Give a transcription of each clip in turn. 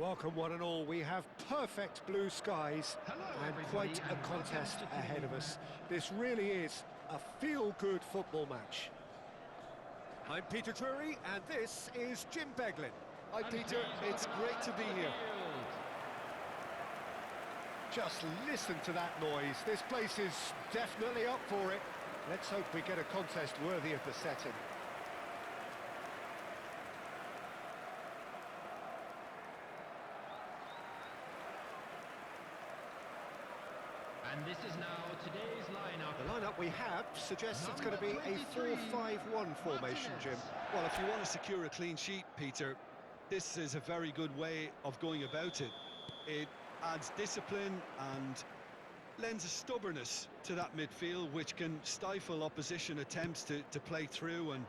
Welcome one and all. We have perfect blue skies and quite a contest ahead of us. This really is a feel-good football match. I'm Peter Drury and this is Jim Beglin. Hi Peter, it's great to be here. Just listen to that noise. This place is definitely up for it. Let's hope we get a contest worthy of the setting. And this is now today's lineup. The lineup we have suggests it's going to be a 4-5-1 formation, Jim. Well, if you want to secure a clean sheet, Peter, this is a very good way of going about it. It adds discipline and lends a stubbornness to that midfield, which can stifle opposition attempts to play through, and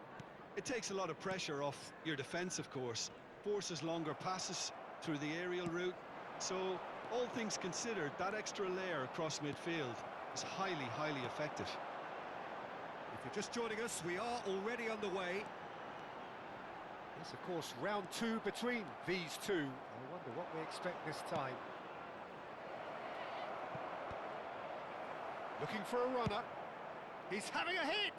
it takes a lot of pressure off your defence, of course. Forces longer passes through the aerial route, so all things considered, that extra layer across midfield is highly, highly effective. If you're just joining us, we are already underway. It's, of course, round two between these two. I wonder what we expect this time. Looking for a runner. He's having a hit!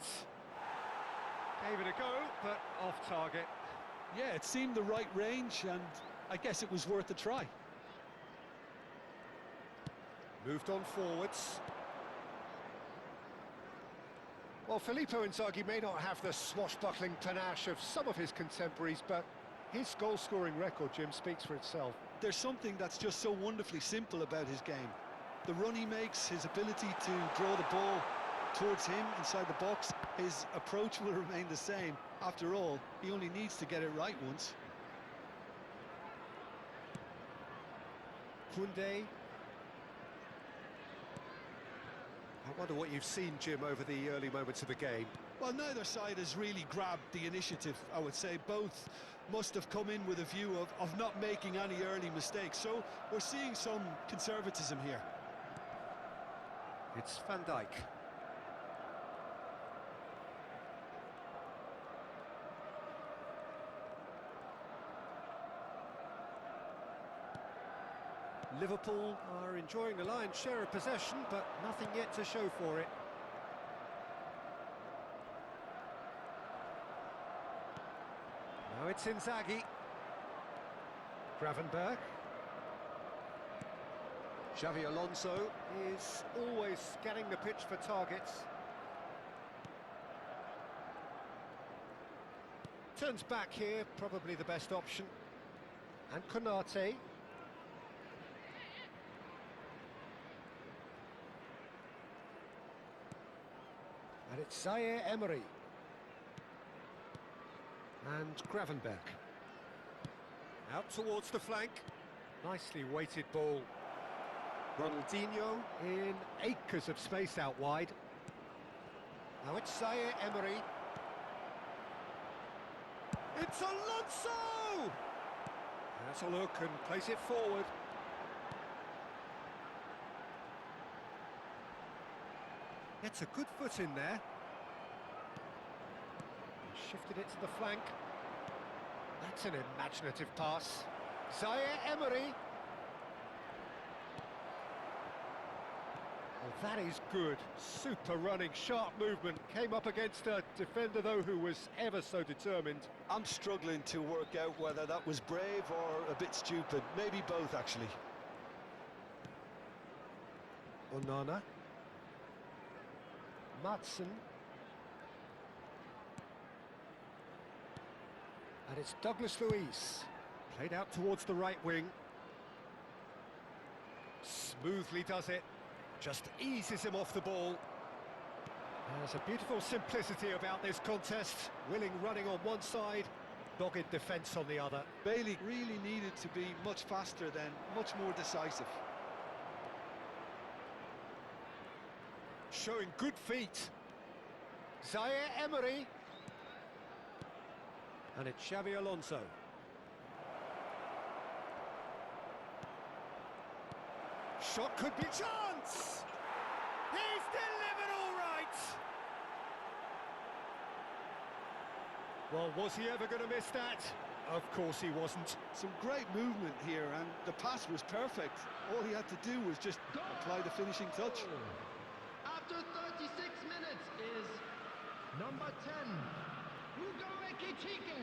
Gave it a go, but off target. Yeah, it seemed the right range, and I guess it was worth a try. Moved on forwards. Well, Filippo Inzaghi may not have the swashbuckling panache of some of his contemporaries, but his goal-scoring record, Jim, speaks for itself. There's something that's just so wonderfully simple about his game. The run he makes, his ability to draw the ball towards him inside the box, his approach will remain the same. After all, he only needs to get it right once. Koundé. I wonder what you've seen, Jim, over the early moments of the game. Well, neither side has really grabbed the initiative, I would say. Both must have come in with a view of not making any early mistakes. So we're seeing some conservatism here. It's Van Dijk. Liverpool are enjoying the lion's share of possession, but nothing yet to show for it. Now it's Inzaghi. Gravenberch. Xavi Alonso is always scanning the pitch for targets. Turns back here, probably the best option. And Konate. And it's Zaire Emery. And Gravenberch. Out towards the flank. Nicely weighted ball. Ronaldinho in acres of space out wide. Now it's Zaire Emery. It's Alonso! That's a look and place it forward. Gets a good foot in there. Shifted it to the flank. That's an imaginative pass. Zaire Emery. Oh, that is good. Super running, sharp movement. Came up against a defender, though, who was ever so determined. I'm struggling to work out whether that was brave or a bit stupid. Maybe both, actually. Onana. Madsen. And it's Douglas Luiz. Played out towards the right wing. Smoothly does it. Just eases him off the ball. There's a beautiful simplicity about this contest. Willing running on one side, dogged defence on the other. Bailey really needed to be much faster then, much more decisive. Showing good feet. Zaire Emery. And it's Xavi Alonso. Shot could be chance! He's delivered all right! Well, was he ever going to miss that? Of course he wasn't. Some great movement here, and the pass was perfect. All he had to do was just apply the finishing touch. After 36 minutes is number 10, Hugo Ekitike.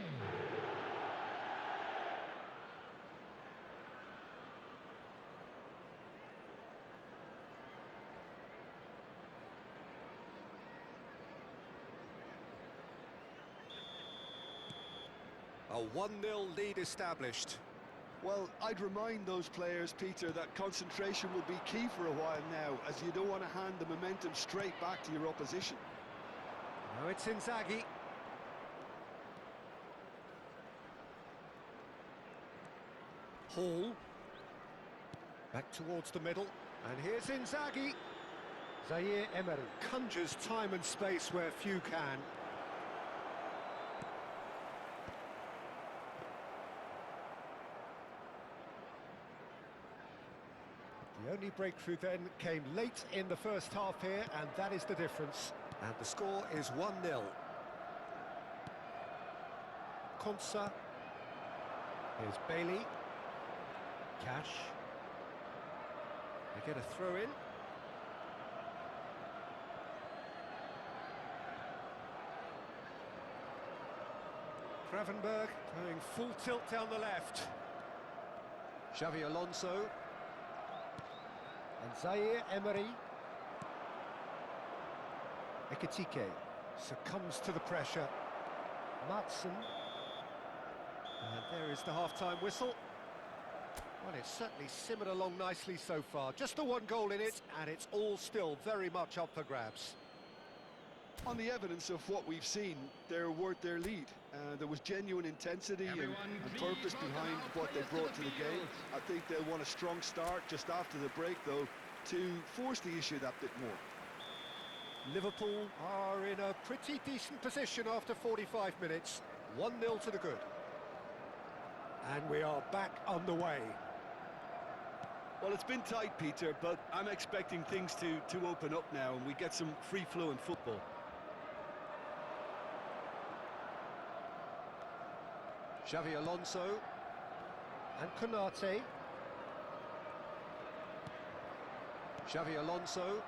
A 1-0 lead established. Well, I'd remind those players, Peter, that concentration will be key for a while now, as you don't want to hand the momentum straight back to your opposition. Now it's Inzaghi. Hall. Back towards the middle. And here's Inzaghi. Zaire Emery conjures time and space where few can. The only breakthrough then came late in the first half here, and that is the difference. And the score is 1-0. Konsa. Here's Bailey. Cash. They get a throw in. Gravenberg going full tilt down the left. Xavi Alonso. And Zaire Emery. Ekitike succumbs to the pressure. Matson. And there is the half-time whistle. Well, it's certainly simmered along nicely so far. Just the one goal in it, and it's all still very much up for grabs. On the evidence of what we've seen, they're worth their lead. There was genuine intensity and purpose behind what they brought to the game. I think they'll want a strong start just after the break, though, to force the issue that bit more. Liverpool are in a pretty decent position after 45 minutes. 1-0 to the good. And we are back underway. Well, it's been tight, Peter, but I'm expecting things to open up now and we get some free-flowing football. Xavi Alonso and Konate. Xavi Alonso.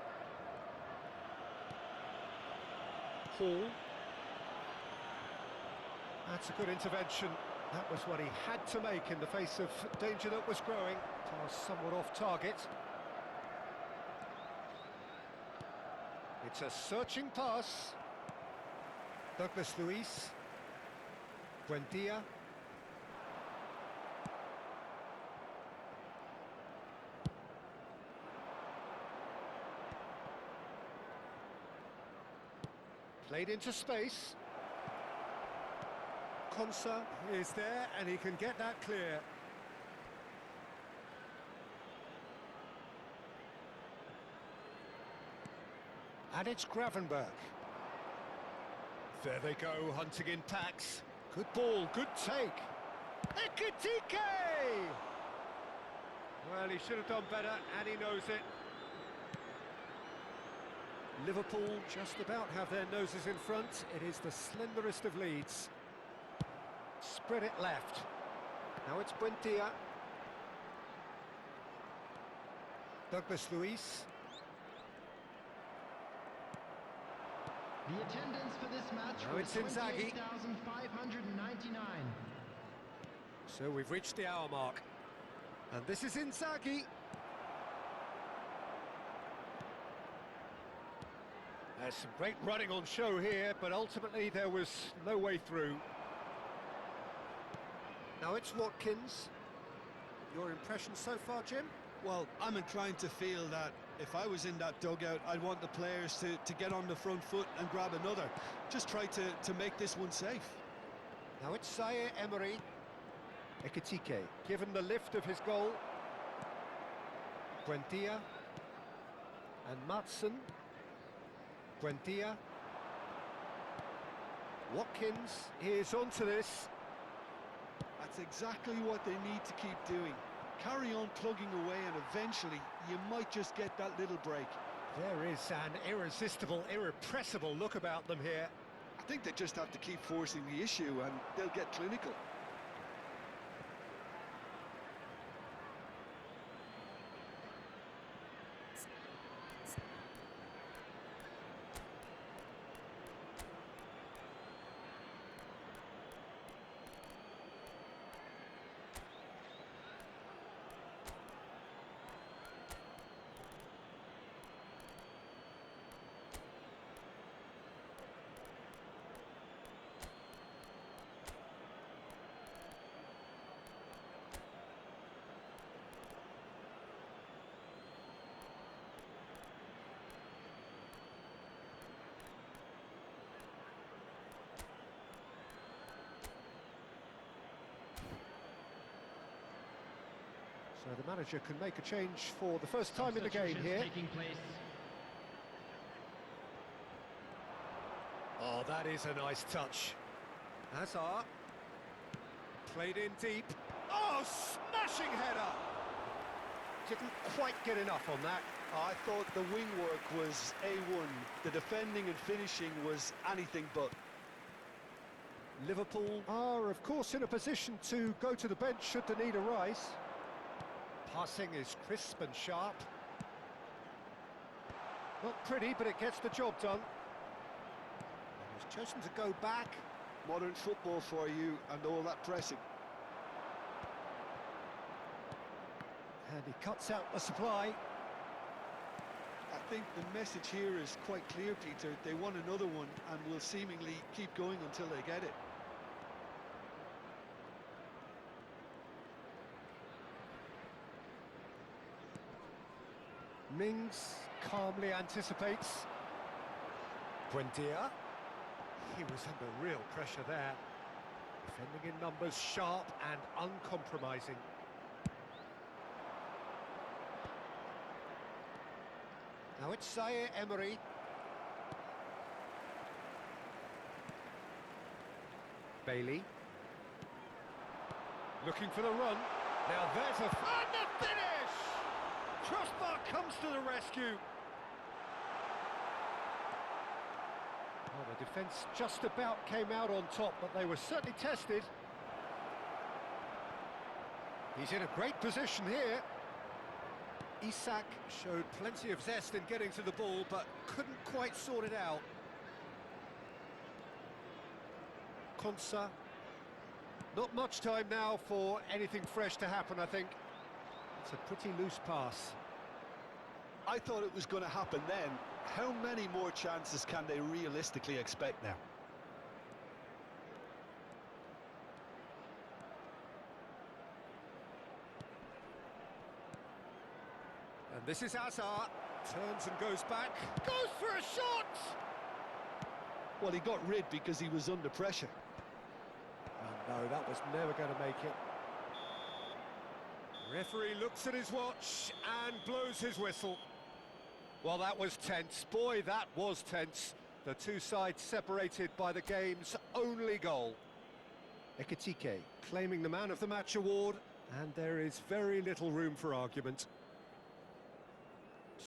Hall. That's a good intervention. That was what he had to make in the face of danger that was growing. Pass somewhat off target. It's a searching pass. Douglas Luiz. Buendia. Played into space. Konsa is there and he can get that clear. And it's Gravenberg. There they go, hunting in packs. Good ball, good take. Ekitike! Well, he should have done better, and he knows it. Liverpool just about have their noses in front. It is the slenderest of leads. Spread it left. Now it's Buendia. Douglas Luiz. The attendance for this match Now was it's Inzaghi. 28,599. So we've reached the hour mark. And this is Inzaghi. There's some great running on show here, but ultimately there was no way through. Now it's Watkins. Your impression so far, Jim? Well, I'm inclined to feel that if I was in that dugout, I'd want the players to get on the front foot and grab another. Just try to make this one safe. Now it's Zaire Emery. Ekitike, given the lift of his goal. Buendia. And Matson. Buendia. Watkins is onto this. That's exactly what they need to keep doing. Carry on plugging away and eventually you might just get that little break. There is an irresistible, irrepressible look about them here. I think they just have to keep forcing the issue and they'll get clinical. So the manager can make a change for the first time in the game Substitutions here. taking place. Oh, that is a nice touch. Hazard. Played in deep. Oh, smashing header! Didn't quite get enough on that. I thought the wing work was A1. The defending and finishing was anything but. Liverpool are, of course, in a position to go to the bench should the need arise. Passing is crisp and sharp. Not pretty, but it gets the job done. And he's chosen to go back. Modern football for you and all that pressing. And he cuts out the supply. I think the message here is quite clear, Peter. They want another one and will seemingly keep going until they get it. Mings calmly anticipates. Buendia. He was under real pressure there. Defending in numbers, sharp and uncompromising. Now it's Zaire Emery. Bailey. Looking for the run. Now there's a... And the finish! Crossbar comes to the rescue. Well, the defence just about came out on top, but they were certainly tested. He's in a great position here. Isak showed plenty of zest in getting to the ball, but couldn't quite sort it out. Konsa. Not much time now for anything fresh to happen, I think. It's a pretty loose pass. I thought it was going to happen then. How many more chances can they realistically expect now? And this is Hazard. Turns and goes back. Goes for a shot! Well, he got rid because he was under pressure. Oh, no, that was never going to make it. Referee looks at his watch and blows his whistle. Well, that was tense. Boy, that was tense. The two sides separated by the game's only goal. Ekitike claiming the Man of the Match award, and there is very little room for argument.